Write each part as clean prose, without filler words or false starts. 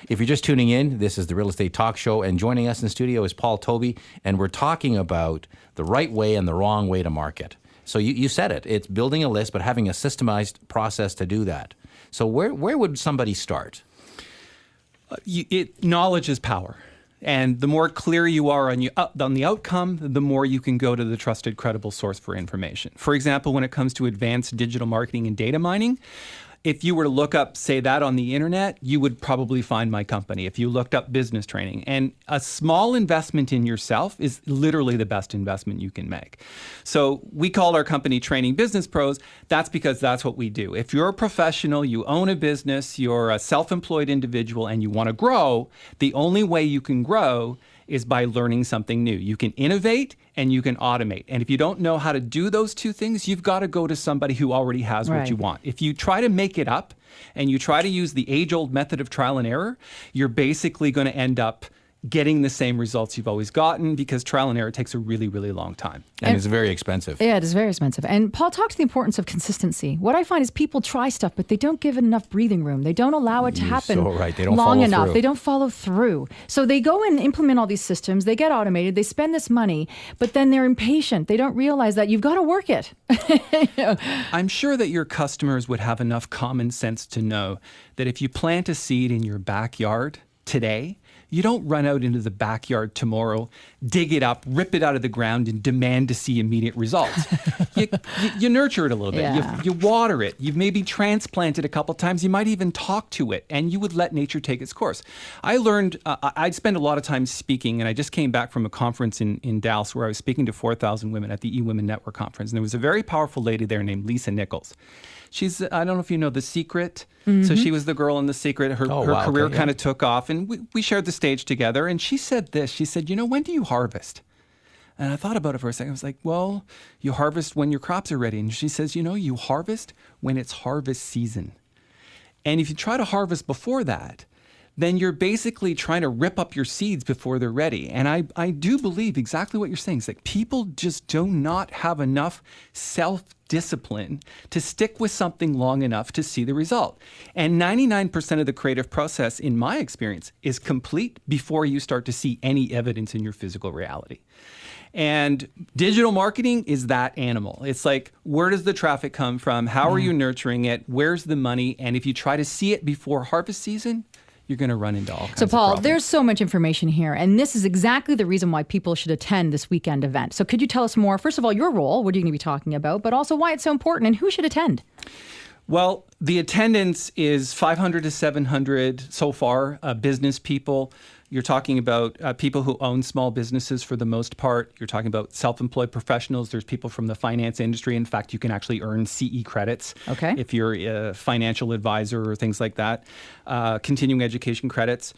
If you're just tuning in, this is the Real Estate Talk Show, and joining us in the studio is Paul Tobey, and we're talking about the right way and the wrong way to market. So you said it. It's building a list, but having a systemized process to do that. So where would somebody start? Knowledge is power. And the more clear you are on the outcome, the more you can go to the trusted, credible source for information. For example, when it comes to advanced digital marketing and data mining, if you were to look up, say, that on the internet, you would probably find my company. If you looked up business training, and a small investment in yourself is literally the best investment you can make. So we call our company Training Business Pros. That's because that's what we do. If you're a professional, you own a business, you're a self-employed individual, and you want to grow, the only way you can grow is by learning something new. You can innovate and you can automate. And if you don't know how to do those two things, you've got to go to somebody who already has what you want. If you try to make it up and you try to use the age-old method of trial and error, you're basically going to end up getting the same results you've always gotten, because trial and error takes a really, really long time. And it's very expensive. Yeah, it is very expensive. And Paul talked to the importance of consistency. What I find is people try stuff, but they don't give it enough breathing room. They don't allow it to happen so right. They don't long follow enough. through. They don't follow through. So they go and implement all these systems. They get automated. They spend this money, but then they're impatient. They don't realize that you've got to work it. I'm sure that your customers would have enough common sense to know that if you plant a seed in your backyard today, you don't run out into the backyard tomorrow, dig it up, rip it out of the ground, and demand to see immediate results. You nurture it a little bit. Yeah. You water it. You've maybe transplanted a couple times. You might even talk to it, and you would let nature take its course. I learned, I'd spend a lot of time speaking, and I just came back from a conference in Dallas where I was speaking to 4,000 women at the eWomen Network Conference, and there was a very powerful lady there named Lisa Nichols. She's, I don't know if you know The Secret. Mm-hmm. So she was the girl in The Secret. Her career kind of took off, and we shared the stage together. And she said this. She said, when do you harvest? And I thought about it for a second. I was like, well, you harvest when your crops are ready. And she says, you harvest when it's harvest season. And if you try to harvest before that, then you're basically trying to rip up your seeds before they're ready. And I do believe exactly what you're saying. It's like people just do not have enough self-discipline to stick with something long enough to see the result. And 99% of the creative process, in my experience, is complete before you start to see any evidence in your physical reality. And digital marketing is that animal. It's like, where does the traffic come from? How are you nurturing it? Where's the money? And if you try to see it before harvest season, you're going to run into all kinds of Paul, problems. there's so much information here, and this is exactly the reason why people should attend this weekend event. So could you tell us more, first of all, your role, what are you going to be talking about, but also why it's so important and who should attend? Well, the attendance is 500 to 700 so far, business people. You're talking about people who own small businesses for the most part. You're talking about self-employed professionals. There's people from the finance industry. In fact, you can actually earn CE credits if you're a financial advisor or things like that. Continuing education credits.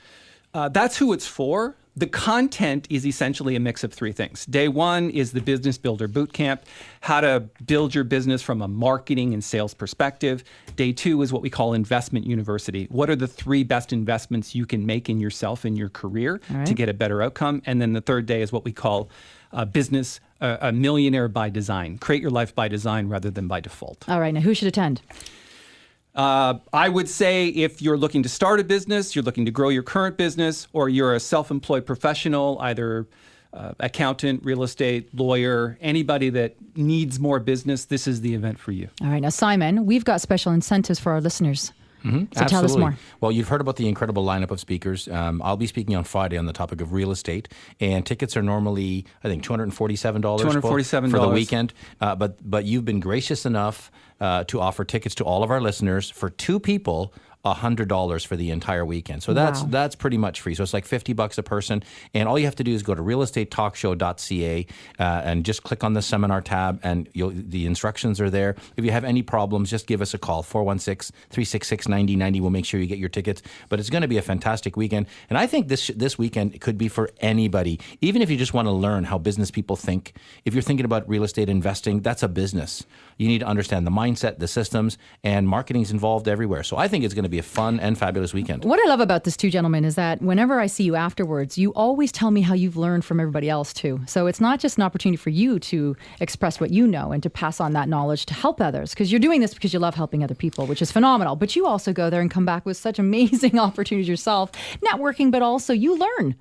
That's who it's for. The content is essentially a mix of three things. Day one is the Business Builder Bootcamp, how to build your business from a marketing and sales perspective. Day two is what we call Investment University. What are the three best investments you can make in yourself and your career to get a better outcome? And then the third day is what we call business, a millionaire by design. Create your life by design rather than by default. All right, now who should attend? I would say if you're looking to start a business, you're looking to grow your current business, or you're a self-employed professional, either accountant, real estate, lawyer, anybody that needs more business, this is the event for you. All right. Now, Simon, we've got special incentives for our listeners. Mm-hmm. So tell us more. Well, you've heard about the incredible lineup of speakers. I'll be speaking on Friday on the topic of real estate, and tickets are normally, I think, $247 for the weekend. But you've been gracious enough to offer tickets to all of our listeners for two people, $100 for the entire weekend. So that's pretty much free. So it's like $50 a person. And all you have to do is go to realestatetalkshow.ca and just click on the seminar tab, and the instructions are there. If you have any problems, just give us a call, 416-366-9090. We'll make sure you get your tickets. But it's going to be a fantastic weekend. And I think this weekend could be for anybody, even if you just want to learn how business people think. If you're thinking about real estate investing, that's a business. You need to understand the mindset, the systems, and marketing's involved everywhere. So I think it's going to be be a fun and fabulous weekend. What I love about this too, gentlemen, is that whenever I see you afterwards, you always tell me how you've learned from everybody else too. So it's not just an opportunity for you to express what you know and to pass on that knowledge to help others, because you're doing this because you love helping other people, which is phenomenal. But you also go there and come back with such amazing opportunities yourself, networking, but also you learn.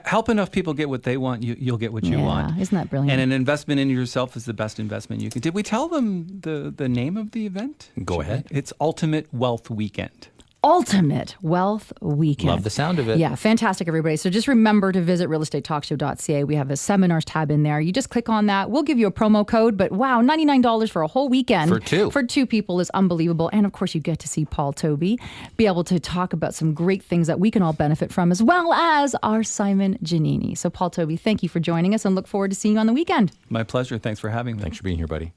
Help enough people get what they want, you'll get what you want. Isn't that brilliant? And an investment in yourself is the best investment you can. Did we tell them the name of the event? Go ahead. It's Ultimate Wealth Weekend. Ultimate Wealth Weekend. Love the sound of it. Yeah, fantastic, everybody. So just remember to visit realestatetalkshow.ca. We have a seminars tab in there. You just click on that. We'll give you a promo code, but wow, $99 for a whole weekend. For two people is unbelievable. And of course, you get to see Paul Tobey, be able to talk about some great things that we can all benefit from, as well as our Simon Giannini. So Paul Tobey, thank you for joining us and look forward to seeing you on the weekend. My pleasure. Thanks for having me. Thanks for being here, buddy.